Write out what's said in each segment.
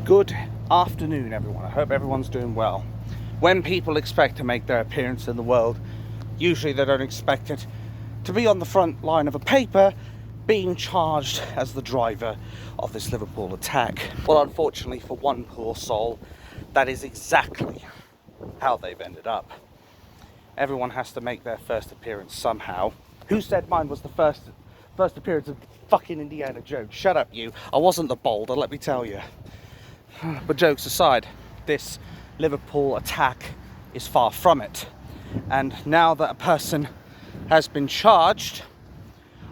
Good afternoon, everyone. I hope everyone's doing well. When people expect to make their appearance in the world, usually they don't expect it to be on the front line of a paper being charged as the driver of this Liverpool attack. Well, unfortunately for one poor soul, that is exactly how they've ended up. Everyone has to make their first appearance somehow. Who said mine was the first appearance of fucking Indiana Jones? Shut up, you. I wasn't the boulder, let me tell you. But jokes aside, this Liverpool attack is far from it. And now that a person has been charged,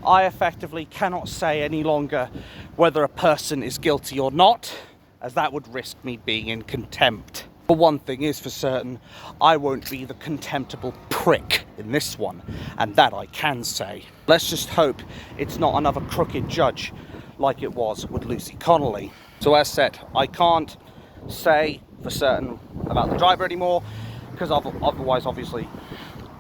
I effectively cannot say any longer whether a person is guilty or not, as that would risk me being in contempt. But one thing is for certain, I won't be the contemptible prick in this one, and that I can say. Let's just hope it's not another crooked judge like it was with Lucy Connolly. So as said, I can't say for certain about the driver anymore, because otherwise obviously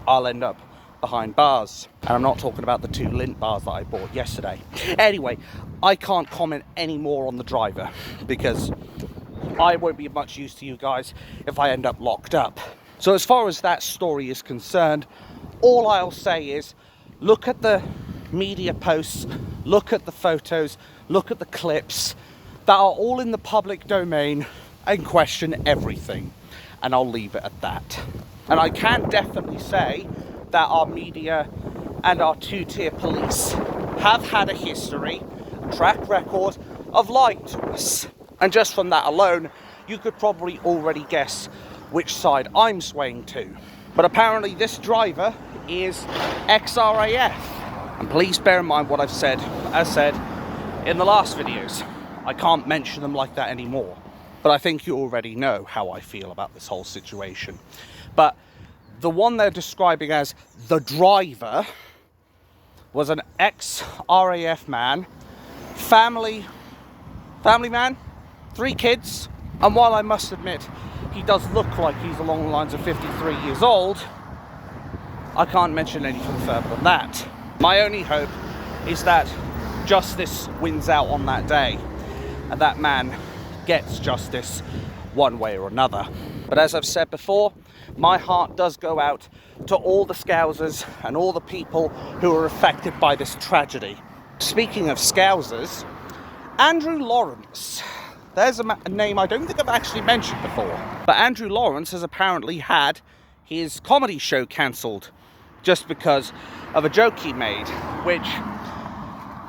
I'll end up behind bars. And I'm not talking about the 2 lint bars that I bought yesterday. Anyway, I can't comment any more on the driver, because I won't be much use to you guys if I end up locked up. So as far as that story is concerned, all I'll say is look at the media posts, look at the photos, look at the clips that are all in the public domain and question everything. And I'll leave it at that. And I can definitely say that our media and our 2-tier police have had a history, a track record of lying to us. And just from that alone, you could probably already guess which side I'm swaying to. But apparently this driver is ex-RAF. And please bear in mind what I've said, as said in the last videos. I can't mention them like that anymore. But I think you already know how I feel about this whole situation. But the one they're describing as the driver was an ex-RAF man, family man, 3 kids. And while I must admit, he does look like he's along the lines of 53 years old, I can't mention anything further than that. My only hope is that justice wins out on that day, and that man gets justice one way or another. But as I've said before, my heart does go out to all the Scousers and all the people who are affected by this tragedy. Speaking of Scousers, Andrew Lawrence. There's a name I don't think I've actually mentioned before. But Andrew Lawrence has apparently had his comedy show cancelled just because of a joke he made, which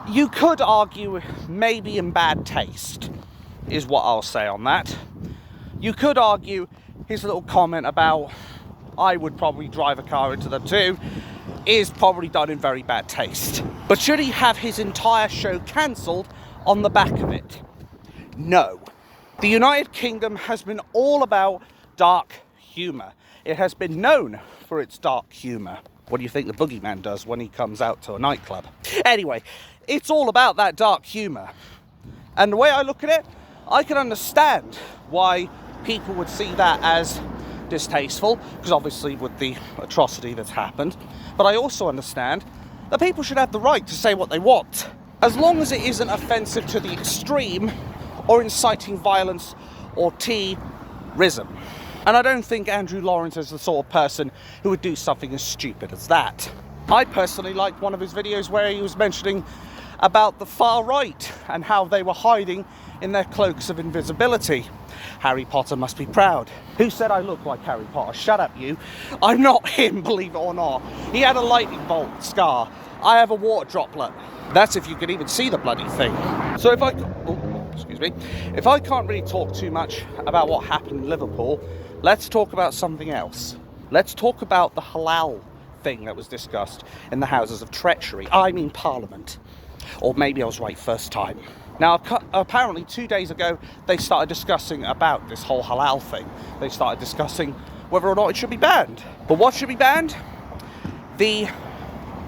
you could argue maybe in bad taste, is what I'll say on that. You could argue his little comment about I would probably drive a car into them too is probably done in very bad taste. But should he have his entire show cancelled on the back of it? No. The United Kingdom has been all about dark humour. It has been known for its dark humour. What do you think the boogeyman does when he comes out to a nightclub? Anyway, it's all about that dark humour. And the way I look at it, I can understand why people would see that as distasteful, because obviously with the atrocity that's happened. But I also understand that people should have the right to say what they want, as long as it isn't offensive to the extreme or inciting violence or terrorism. And I don't think Andrew Lawrence is the sort of person who would do something as stupid as that. I personally liked one of his videos where he was mentioning about the far right and how they were hiding in their cloaks of invisibility. Harry Potter must be proud. Who said I look like Harry Potter? Shut up, you. I'm not him, believe it or not. He had a lightning bolt scar. I have a water droplet. That's if you could even see the bloody thing. So if I can't really talk too much about what happened in Liverpool, let's talk about something else. Let's talk about the Halal thing that was discussed in the Houses of Treachery. I mean Parliament. Or maybe I was right first time. Now, apparently 2 days ago, they started discussing about this whole halal thing. They started discussing whether or not it should be banned. But what should be banned? The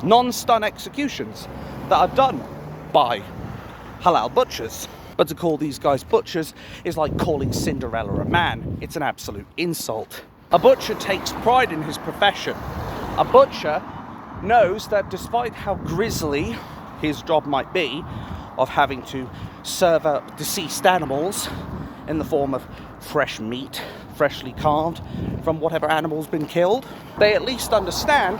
non-stun executions that are done by halal butchers. But to call these guys butchers is like calling Cinderella a man. It's an absolute insult. A butcher takes pride in his profession. A butcher knows that despite how grisly his job might be, of having to serve up deceased animals, in the form of fresh meat, freshly carved from whatever animal's been killed, they at least understand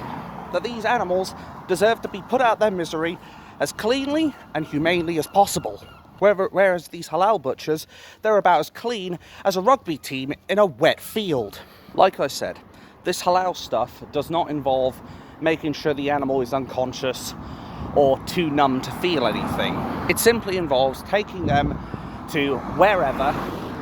that these animals deserve to be put out their misery as cleanly and humanely as possible. Whereas these halal butchers, they're about as clean as a rugby team in a wet field. Like I said, this halal stuff does not involve making sure the animal is unconscious or too numb to feel anything. It simply involves taking them to wherever,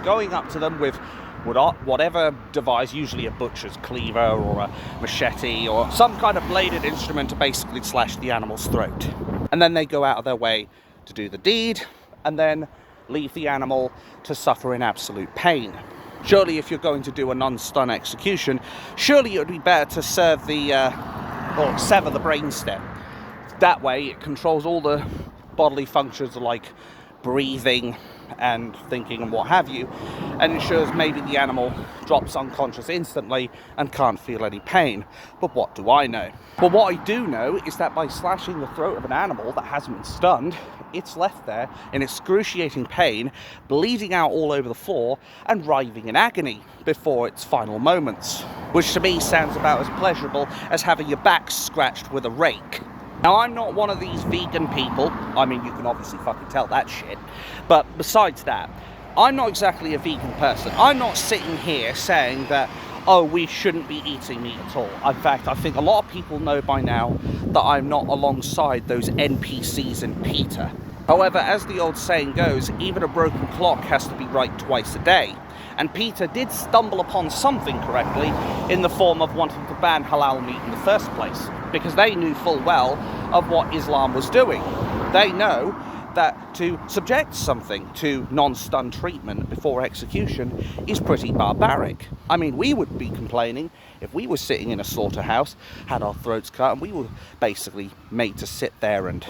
going up to them with whatever device, usually a butcher's cleaver or a machete or some kind of bladed instrument to basically slash the animal's throat. And then they go out of their way to do the deed and then leave the animal to suffer in absolute pain. Surely if you're going to do a non-stun execution, surely it would be better to sever the brainstem. That way it controls all the bodily functions like breathing and thinking and what have you, and ensures maybe the animal drops unconscious instantly and can't feel any pain. But what do I know? Well, what I do know is that by slashing the throat of an animal that hasn't been stunned, it's left there in excruciating pain, bleeding out all over the floor and writhing in agony before its final moments, which to me sounds about as pleasurable as having your back scratched with a rake. Now, I'm not one of these vegan people. I mean, you can obviously fucking tell that shit. But besides that, I'm not exactly a vegan person. I'm not sitting here saying that, oh, we shouldn't be eating meat at all. In fact, I think a lot of people know by now that I'm not alongside those NPCs in PETA. However, as the old saying goes, even a broken clock has to be right twice a day. And PETA did stumble upon something correctly in the form of wanting to ban halal meat in the first place, because they knew full well of what Islam was doing. They know that to subject something to non-stun treatment before execution is pretty barbaric. I mean, we would be complaining if we were sitting in a slaughterhouse, had our throats cut, and we were basically made to sit there and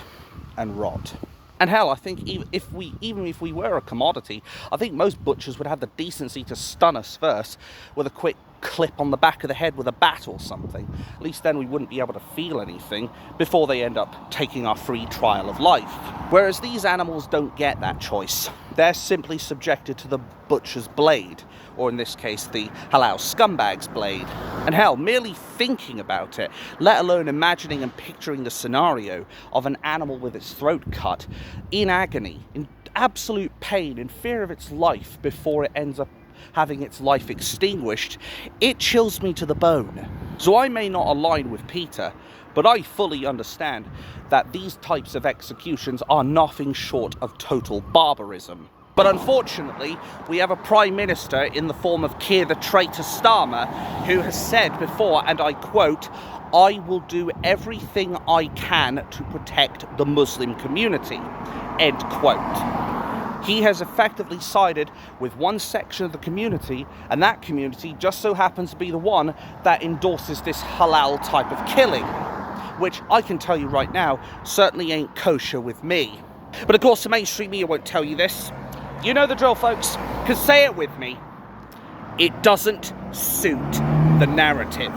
rot. And hell, I think even if we were a commodity, I think most butchers would have the decency to stun us first with a quick clip on the back of the head with a bat or something. At least then we wouldn't be able to feel anything before they end up taking our free trial of life. Whereas these animals don't get that choice. They're simply subjected to the butcher's blade, or in this case, the halal scumbag's blade. And hell, merely thinking about it, let alone imagining and picturing the scenario of an animal with its throat cut, in agony, in absolute pain, in fear of its life before it ends up having its life extinguished, it chills me to the bone. So I may not align with PETA, but I fully understand that these types of executions are nothing short of total barbarism. But unfortunately, we have a Prime Minister in the form of Keir the traitor Starmer, who has said before, and I quote, "I will do everything I can to protect the Muslim community," end quote. He has effectively sided with one section of the community, and that community just so happens to be the one that endorses this halal type of killing, which I can tell you right now, certainly ain't kosher with me. But of course, the mainstream media won't tell you this. You know the drill, folks, because say it with me, it doesn't suit the narrative.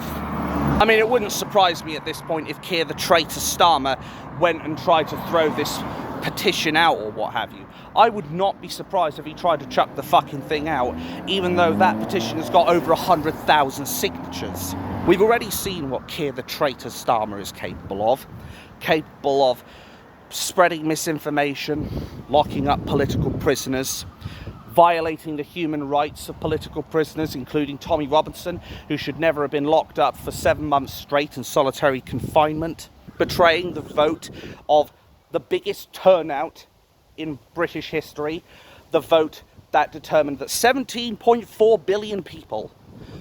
I mean, it wouldn't surprise me at this point if Keir the traitor Starmer went and tried to throw this petition out or what have you. I would not be surprised if he tried to chuck the fucking thing out, even though that petition has got over 100,000 signatures. We've already seen what Keir the traitor Starmer is capable of spreading misinformation, locking up political prisoners, violating the human rights of political prisoners, including Tommy Robinson, who should never have been locked up for 7 months straight in solitary confinement, betraying the vote of the biggest turnout in British history, the vote that determined that 17.4 billion people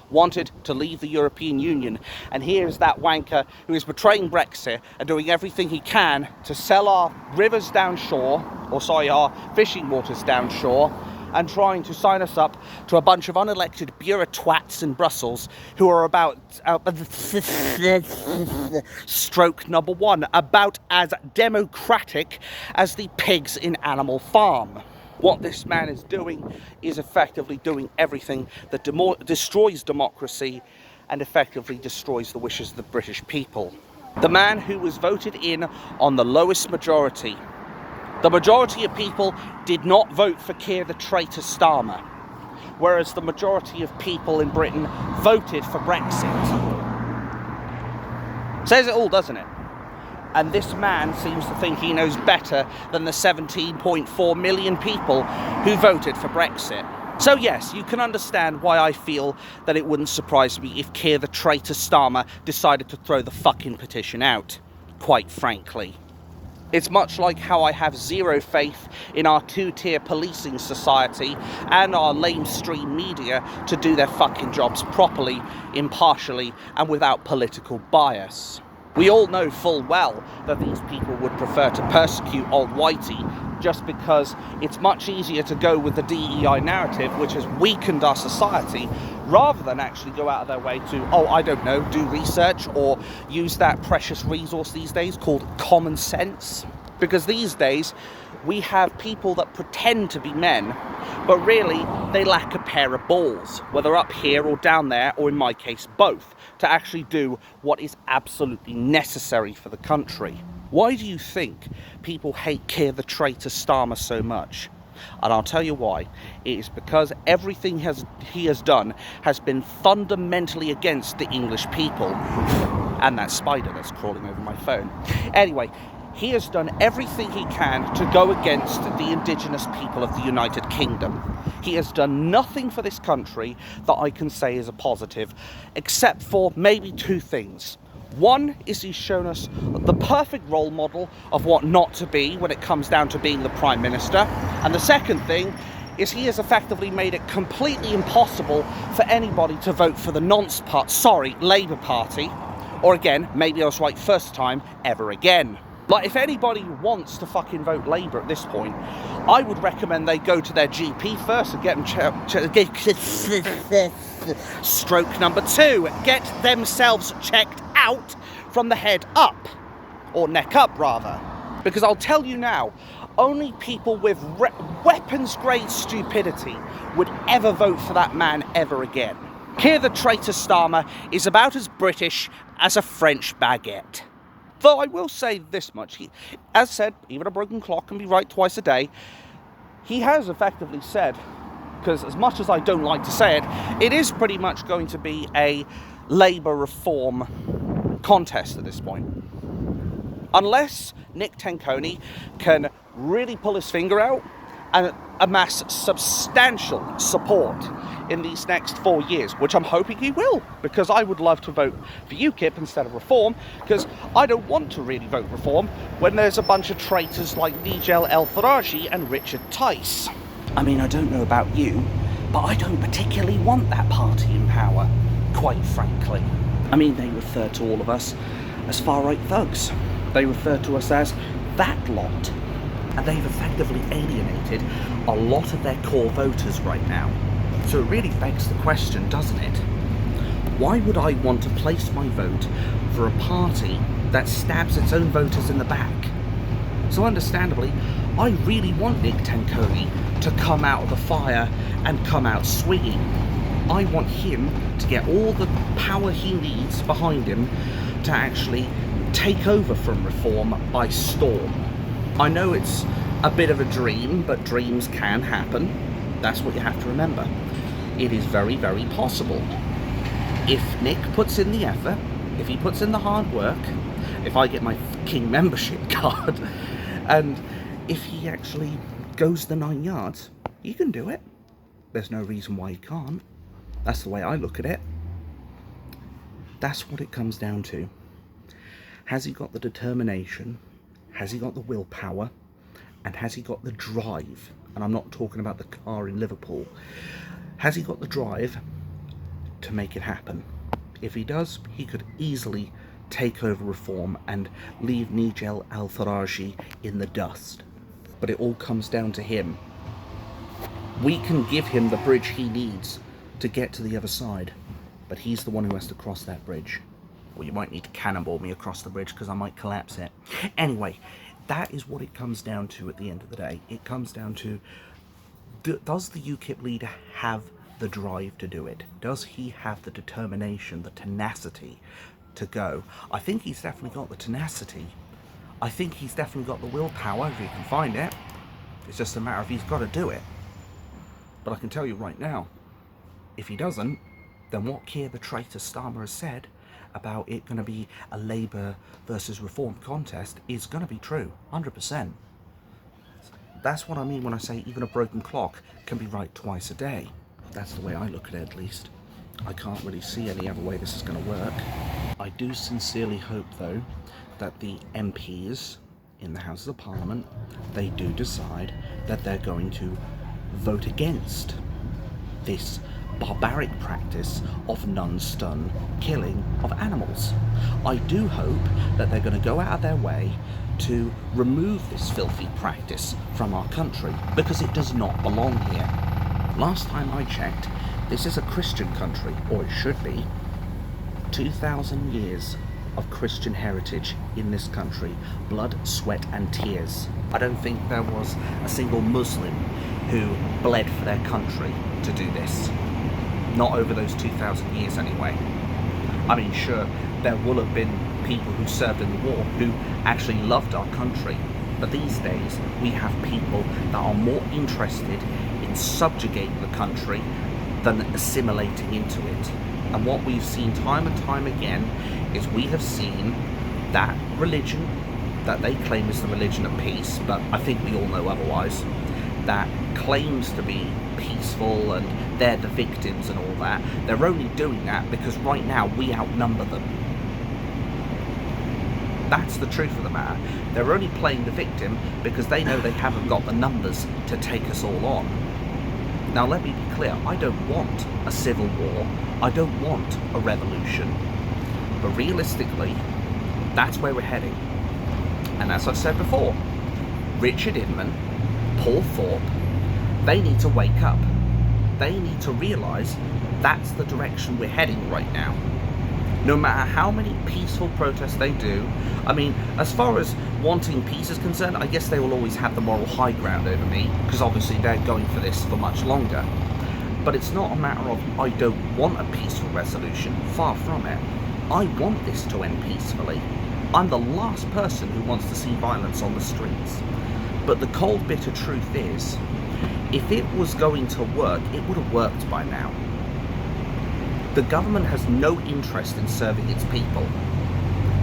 wanted to leave the European Union. And here's that wanker who is betraying Brexit and doing everything he can to sell our rivers down shore, our fishing waters down shore, and trying to sign us up to a bunch of unelected bureaucrats in Brussels who are about stroke number one, about as democratic as the pigs in Animal Farm. What this man is doing is effectively doing everything that destroys democracy and effectively destroys the wishes of the British people. The man who was voted in on the lowest majority. The majority of people did not vote for Keir the traitor Starmer. whereas the majority of people in Britain voted for Brexit. Says it all, doesn't it? And this man seems to think he knows better than the 17.4 million people who voted for Brexit. So yes, you can understand why I feel that it wouldn't surprise me if Keir the traitor Starmer decided to throw the fucking petition out, quite frankly. It's much like how I have zero faith in our two-tier policing society and our lamestream media to do their fucking jobs properly, impartially, and without political bias. We all know full well that these people would prefer to persecute old Whitey just because it's much easier to go with the DEI narrative, which has weakened our society, rather than actually go out of their way to, I don't know, do research or use that precious resource these days called common sense. Because these days, we have people that pretend to be men, but really, they lack a pair of balls, whether up here or down there, or in my case, both, to actually do what is absolutely necessary for the country. Why do you think people hate Keir the traitor Starmer so much? And I'll tell you why. It is because everything he has done has been fundamentally against the English people. And that spider that's crawling over my phone. Anyway, he has done everything he can to go against the indigenous people of the United Kingdom. He has done nothing for this country that I can say is a positive, except for maybe two things. One is he's shown us the perfect role model of what not to be when it comes down to being the Prime Minister. And the second thing is he has effectively made it completely impossible for anybody to vote for the Labour Party. Or again, maybe I was right first time, ever again. Like, if anybody wants to fucking vote Labour at this point, I would recommend they go to their GP first and get them stroke number 2. Get themselves checked out from the head up. Or neck up, rather. Because I'll tell you now, only people with weapons-grade stupidity would ever vote for that man ever again. Keir the traitor Starmer is about as British as a French baguette. Though I will say this much, as said, even a broken clock can be right twice a day. He has effectively said, because as much as I don't like to say it, it is pretty much going to be a Labour reform contest at this point. Unless Nick Tenconi can really pull his finger out and amass substantial support in these next 4 years, which I'm hoping he will, because I would love to vote for UKIP instead of Reform, because I don't want to really vote Reform when there's a bunch of traitors like Nigel El-Faraji and Richard Tice. I mean, I don't know about you, but I don't particularly want that party in power, quite frankly. I mean, they refer to all of us as far-right thugs. They refer to us as that lot. And they've effectively alienated a lot of their core voters right now. So it really begs the question, doesn't it? Why would I want to place my vote for a party that stabs its own voters in the back? So understandably, I really want Nick Tenconi to come out of the fire and come out swinging. I want him to get all the power he needs behind him to actually take over from Reform by storm. I know it's a bit of a dream, but dreams can happen. That's what you have to remember. It is very, very possible. If Nick puts in the effort, if he puts in the hard work, if I get my King membership card, and if he actually goes the 9 yards, he can do it. There's no reason why he can't. That's the way I look at it. That's what it comes down to. Has he got the determination? Has he got the willpower? And has he got the drive? And I'm not talking about the car in Liverpool. Has he got the drive to make it happen? If he does, he could easily take over Reform and leave Nigel El-Faraji in the dust. But it all comes down to him. We can give him the bridge he needs to get to the other side, but he's the one who has to cross that bridge. Or you might need to cannonball me across the bridge because I might collapse it. Anyway, that is what it comes down to at the end of the day. It comes down to, does the UKIP leader have the drive to do it? Does he have the determination, the tenacity to go? I think he's definitely got the tenacity. I think he's definitely got the willpower if he can find it. It's just a matter of he's got to do it. But I can tell you right now, if he doesn't, then what Keir the traitor Starmer has said about it going to be a Labour versus Reform contest is going to be true, 100%. That's what I mean when I say even a broken clock can be right twice a day. That's the way I look at it, at least. I can't really see any other way this is going to work. I do sincerely hope, though, that the MPs in the Houses of Parliament, they do decide that they're going to vote against this barbaric practice of non-stun killing of animals. I do hope that they're going to go out of their way to remove this filthy practice from our country, because it does not belong here. Last time I checked, this is a Christian country, or it should be. 2,000 years of Christian heritage in this country. Blood, sweat and tears. I don't think there was a single Muslim who bled for their country to do this. Not over those 2,000 years anyway. I mean, sure, there will have been people who served in the war who actually loved our country. But these days, we have people that are more interested in subjugating the country than assimilating into it. And what we've seen time and time again is we have seen that religion that they claim is the religion of peace, but I think we all know otherwise, that claims to be peaceful and they're the victims and all that. They're only doing that because right now we outnumber them. That's the truth of the matter. They're only playing the victim because they know they haven't got the numbers to take us all on. Now let me be clear, I don't want a civil war, I don't want a revolution, but realistically, that's where we're heading. And as I've said before, Richard Inman, Paul Thorpe, they need to wake up. They need to realise that's the direction we're heading right now. No matter how many peaceful protests they do, I mean, as far as wanting peace is concerned, I guess they will always have the moral high ground over me, because obviously they're going for this for much longer. But it's not a matter of I don't want a peaceful resolution, far from it. I want this to end peacefully. I'm the last person who wants to see violence on the streets. But the cold, bitter truth is, if it was going to work, it would have worked by now. The government has no interest in serving its people.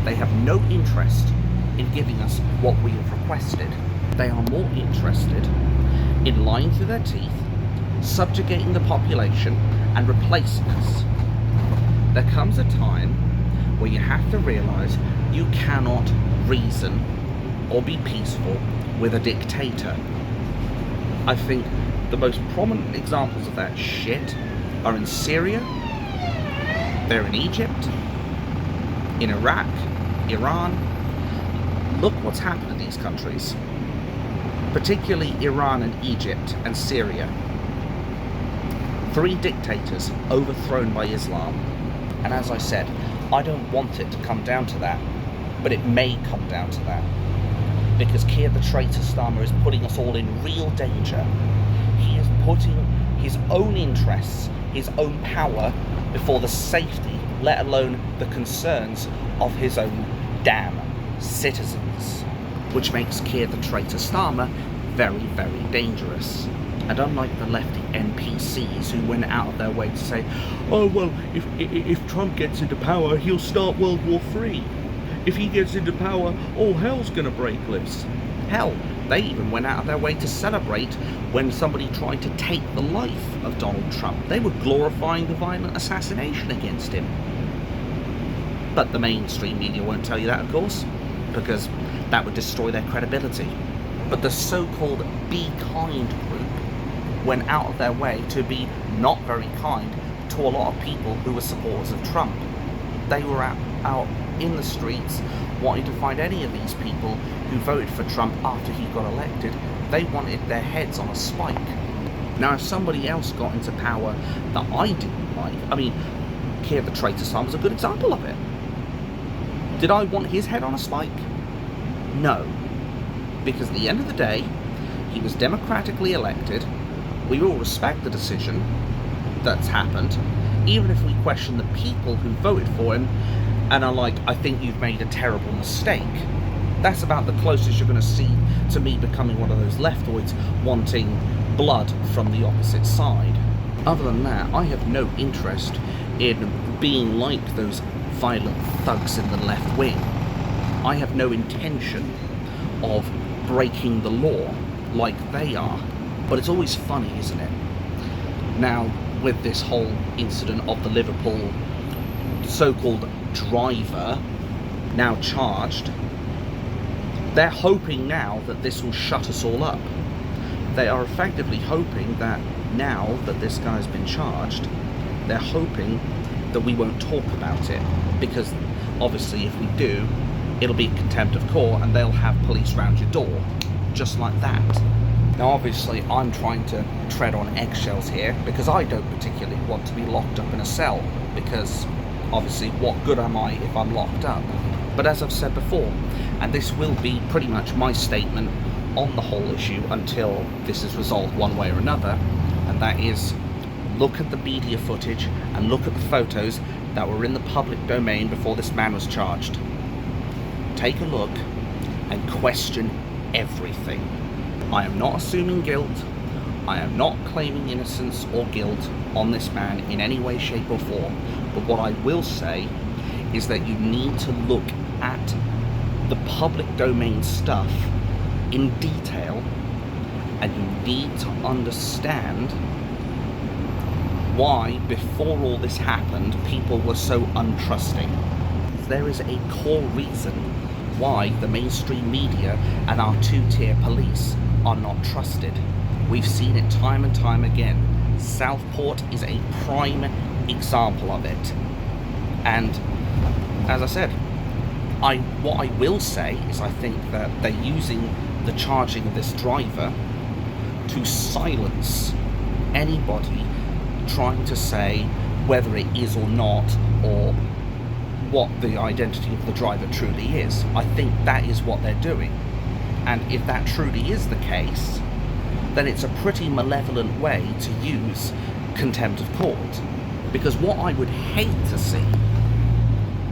They have no interest in giving us what we have requested. They are more interested in lying through their teeth, subjugating the population, and replacing us. There comes a time where you have to realise you cannot reason or be peaceful with a dictator. I think the most prominent examples of that shit are in Syria, they're in Egypt, in Iraq, Iran. Look what's happened in these countries, particularly Iran and Egypt and Syria. 3 dictators overthrown by Islam. And as I said, I don't want it to come down to that, but it may come down to that. Because Keir the traitor Starmer is putting us all in real danger. He is putting his own interests, his own power, before the safety, let alone the concerns of his own damn citizens. Which makes Keir the traitor Starmer very, very dangerous. And unlike the lefty NPCs who went out of their way to say, oh well, if Trump gets into power, he'll start World War III. If he gets into power, all hell's gonna break loose. Hell, they even went out of their way to celebrate when somebody tried to take the life of Donald Trump. They were glorifying the violent assassination against him. But the mainstream media won't tell you that, of course, because that would destroy their credibility. But the so-called Be Kind group went out of their way to be not very kind to a lot of people who were supporters of Trump. They were out in the streets wanting to find any of these people who voted for Trump after he got elected. They wanted their heads on a spike. Now, if somebody else got into power that I didn't like, I mean, Keir the traitor Starmer was a good example of it. Did I want his head on a spike? No. Because at the end of the day, he was democratically elected. We all respect the decision that's happened, even if we question the people who voted for him and are like, I think you've made a terrible mistake. That's about the closest you're going to see to me becoming one of those leftoids wanting blood from the opposite side. Other than that, I have no interest in being like those violent thugs in the left wing. I have no intention of breaking the law like they are. But it's always funny, isn't it? Now, with this whole incident of the Liverpool so-called driver now charged, they're hoping now that this will shut us all up. They are effectively hoping that now that this guy's been charged, they're hoping that we won't talk about it, because obviously if we do, it'll be contempt of court and they'll have police round your door, just like that. Now obviously I'm trying to tread on eggshells here, because I don't particularly want to be locked up in a cell, because obviously what good am I if I'm locked up? But as I've said before, and this will be pretty much my statement on the whole issue until this is resolved one way or another, and that is, look at the media footage and look at the photos that were in the public domain before this man was charged. Take a look and question everything. I am not assuming guilt. I am not claiming innocence or guilt on this man in any way, shape or form. But what I will say is that you need to look at the public domain stuff in detail, and you need to understand why, before all this happened, people were so untrusting. There is a core reason why the mainstream media and our two-tier police are not trusted. We've seen it time and time again. Southport is a prime example of it. And as I said, what I will say is I think that they're using the charging of this driver to silence anybody trying to say whether it is or not, or what the identity of the driver truly is. I think that is what they're doing. And if that truly is the case, then it's a pretty malevolent way to use contempt of court. Because what I would hate to see,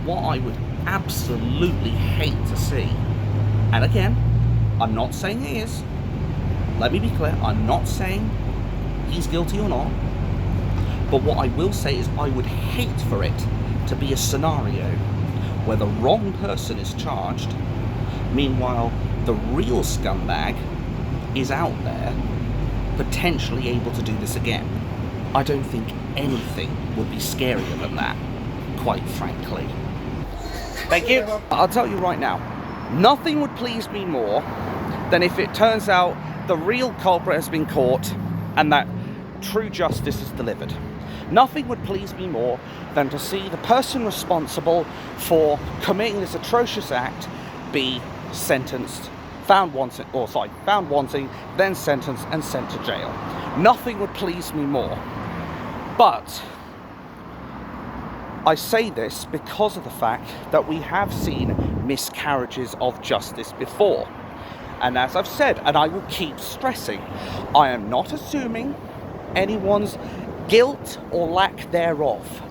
what I would absolutely hate to see, and again, I'm not saying he is, let me be clear, I'm not saying he's guilty or not, but what I will say is I would hate for it to be a scenario where the wrong person is charged, meanwhile the real scumbag is out there potentially able to do this again. I don't think anything would be scarier than that, quite frankly. Thank you. I'll tell you right now, nothing would please me more than if it turns out the real culprit has been caught and that true justice is delivered. Nothing would please me more than to see the person responsible for committing this atrocious act be sentenced, found wanting, then sentenced and sent to jail. Nothing would please me more. But I say this because of the fact that we have seen miscarriages of justice before. And as I've said, and I will keep stressing, I am not assuming anyone's guilt or lack thereof,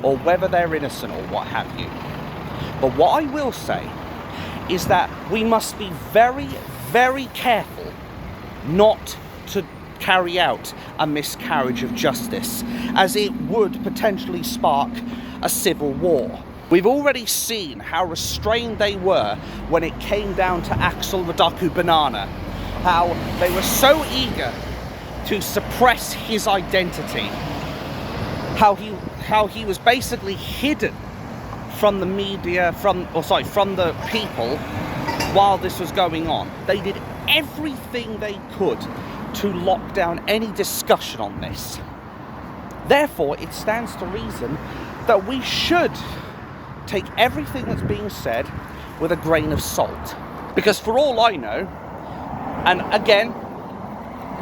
or whether they're innocent or what have you. But what I will say is that we must be very, very careful not to carry out a miscarriage of justice, as it would potentially spark a civil war. We've already seen how restrained they were when it came down to Axel Radaku Banana, how they were so eager to suppress his identity, how he was basically hidden from the media, from the people while this was going on. They did everything they could to lock down any discussion on this. Therefore, it stands to reason that we should take everything that's being said with a grain of salt. Because for all I know, and again,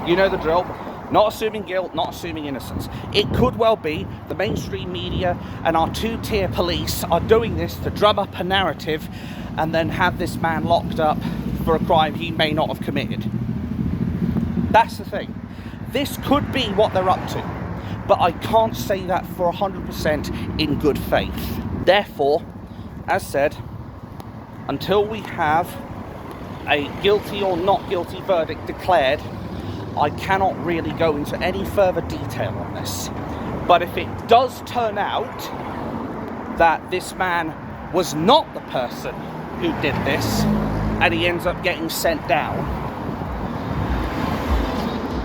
you know the drill, not assuming guilt, not assuming innocence, it could well be the mainstream media and our two-tier police are doing this to drum up a narrative and then have this man locked up for a crime he may not have committed. That's the thing. This could be what they're up to, but I can't say that for 100% in good faith. Therefore, as said, until we have a guilty or not guilty verdict declared, I cannot really go into any further detail on this. But if it does turn out that this man was not the person who did this, and he ends up getting sent down,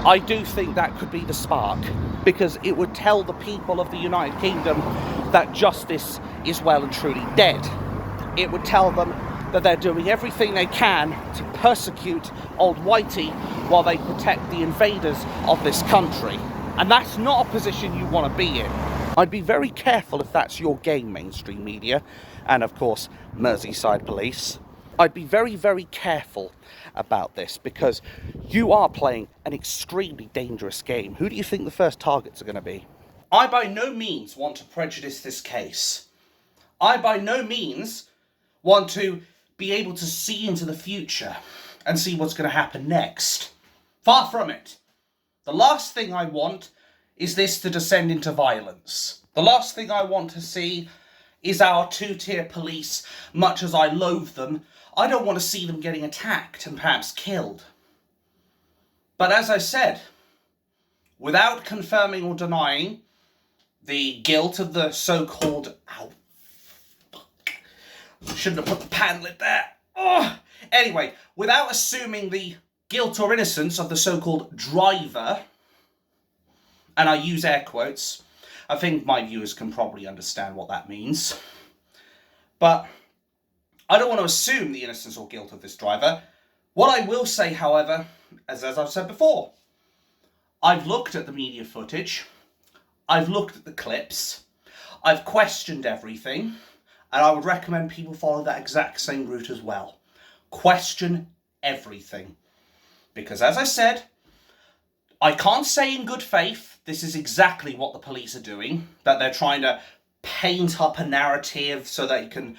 I do think that could be the spark, because it would tell the people of the United Kingdom that justice is well and truly dead. It would tell them that they're doing everything they can to persecute old Whitey while they protect the invaders of this country. And that's not a position you want to be in. I'd be very careful if that's your game, mainstream media, and of course, Merseyside police. I'd be very, very careful about this, because you are playing an extremely dangerous game. Who do you think the first targets are going to be? I by no means want to prejudice this case. I by no means want to be able to see into the future and see what's going to happen next. Far from it. The last thing I want is this to descend into violence. The last thing I want to see is our two-tier police, much as I loathe them. I don't want to see them getting attacked and perhaps killed. But as I said, without confirming or denying the guilt of the so-called... Ow. Shouldn't have put the pan lid there. Oh. Anyway, without assuming the guilt or innocence of the so-called driver, and I use air quotes, I think my viewers can probably understand what that means. But I don't want to assume the innocence or guilt of this driver. What I will say, however, as I've said before, I've looked at the media footage, I've looked at the clips, I've questioned everything, and I would recommend people follow that exact same route as well. Question everything. Because as I said, I can't say in good faith this is exactly what the police are doing, that they're trying to paint up a narrative so they can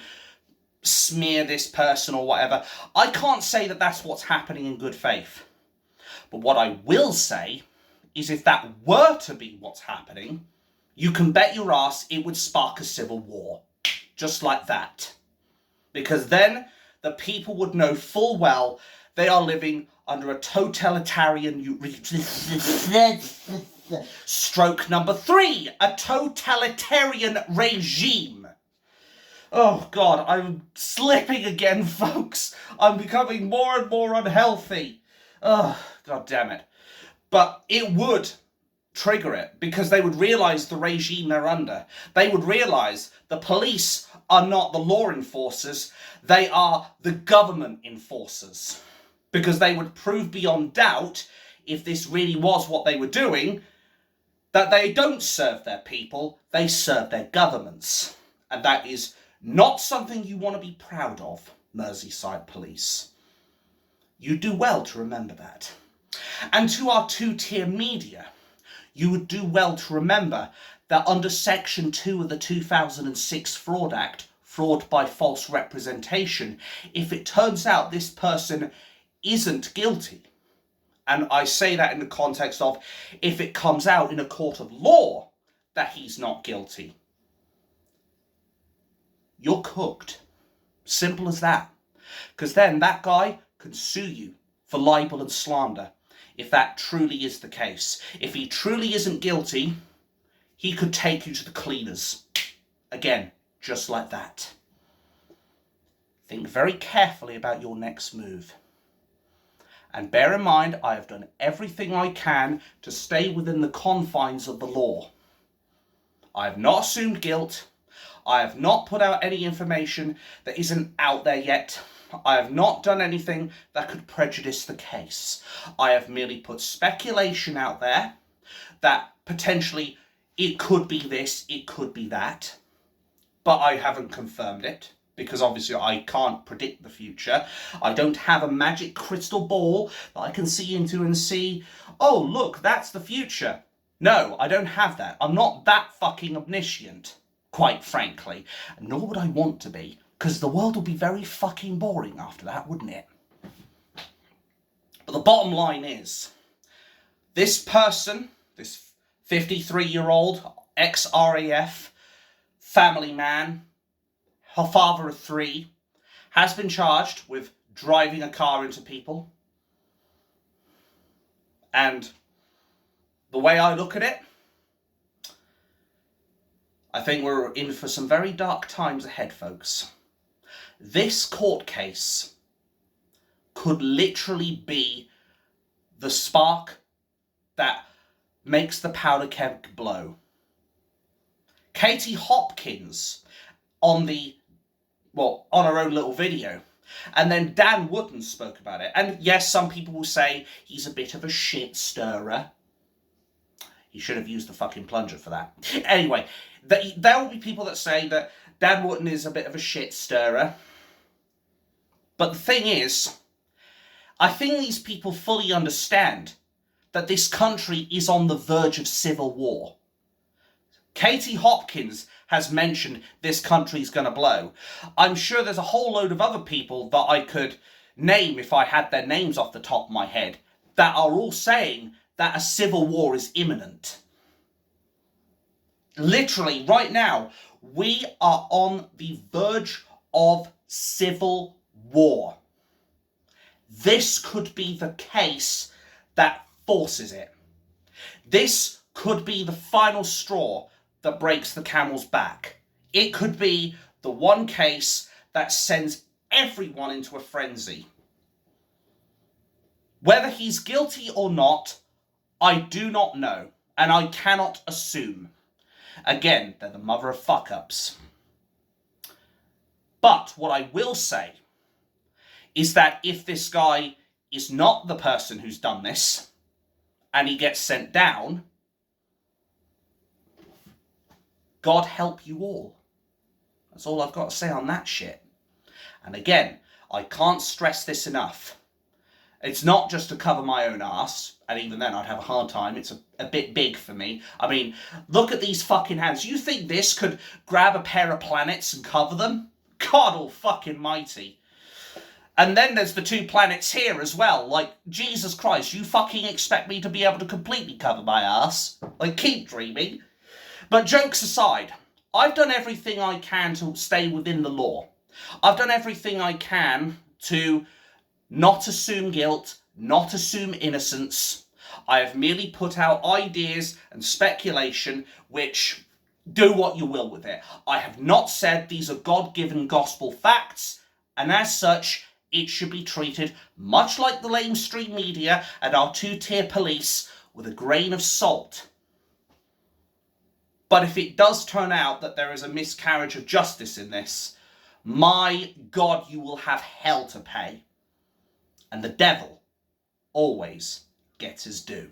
smear this person or whatever. I can't say that that's what's happening in good faith. But what I will say is, if that were to be what's happening, you can bet your ass it would spark a civil war. Just like that. Because then the people would know full well they are living under a totalitarian... Stroke number 3. A totalitarian regime. Oh God, I'm slipping again, folks. I'm becoming more and more unhealthy. Oh, God damn it. But it would trigger it, because they would realise the regime they're under. They would realise the police are not the law enforcers, they are the government enforcers. Because they would prove beyond doubt, if this really was what they were doing, that they don't serve their people, they serve their governments. And that is not something you want to be proud of, Merseyside police. You do well to remember that. And to our two-tier media, you would do well to remember that under Section 2 of the 2006 Fraud Act, fraud by false representation, if it turns out this person isn't guilty, and I say that in the context of if it comes out in a court of law that he's not guilty, you're cooked. Simple as that. Because then that guy can sue you for libel and slander. If that truly is the case. If he truly isn't guilty, he could take you to the cleaners. Again, just like that. Think very carefully about your next move. And bear in mind, I have done everything I can to stay within the confines of the law. I have not assumed guilt. I have not put out any information that isn't out there yet. I have not done anything that could prejudice the case. I have merely put speculation out there that potentially it could be this, it could be that. But I haven't confirmed it, because obviously I can't predict the future. I don't have a magic crystal ball that I can see into and see, oh look, that's the future. No, I don't have that. I'm not that fucking omniscient, quite frankly. Nor would I want to be. Because the world would be very fucking boring after that, wouldn't it? But the bottom line is, this person, this 53-year-old ex-RAF family man, her father of 3, has been charged with driving a car into people And the way I look at it, I think we're in for some very dark times ahead, folks. This court case could literally be the spark that makes the powder keg blow. Katie Hopkins on her own little video. And then Dan Wooden spoke about it. And yes, some people will say he's a bit of a shit stirrer. He should have used the fucking plunger for that. Anyway, there will be people that say that Dan Wooden is a bit of a shit stirrer. But the thing is, I think these people fully understand that this country is on the verge of civil war. Katie Hopkins has mentioned this country's going to blow. I'm sure there's a whole load of other people that I could name if I had their names off the top of my head that are all saying that a civil war is imminent. Literally, right now, we are on the verge of civil war. This could be the case that forces it. This could be the final straw that breaks the camel's back. It could be the one case that sends everyone into a frenzy. Whether he's guilty or not, I do not know, and I cannot assume. Again, they're the mother of fuck-ups. But what I will say is that if this guy is not the person who's done this, and he gets sent down, God help you all. That's all I've got to say on that shit. And again, I can't stress this enough. It's not just to cover my own arse, and even then I'd have a hard time. It's a bit big for me. I mean, look at these fucking hands. You think this could grab a pair of planets and cover them? God all fucking mighty. And then there's the two planets here as well. Like, Jesus Christ, you fucking expect me to be able to completely cover my ass? Like, keep dreaming. But jokes aside, I've done everything I can to stay within the law. I've done everything I can to not assume guilt, not assume innocence. I have merely put out ideas and speculation which do what you will with it. I have not said these are God-given gospel facts, and as such, it should be treated much like the lamestream media and our two-tier police with a grain of salt. But if it does turn out that there is a miscarriage of justice in this, my God, you will have hell to pay. And the devil always gets his due.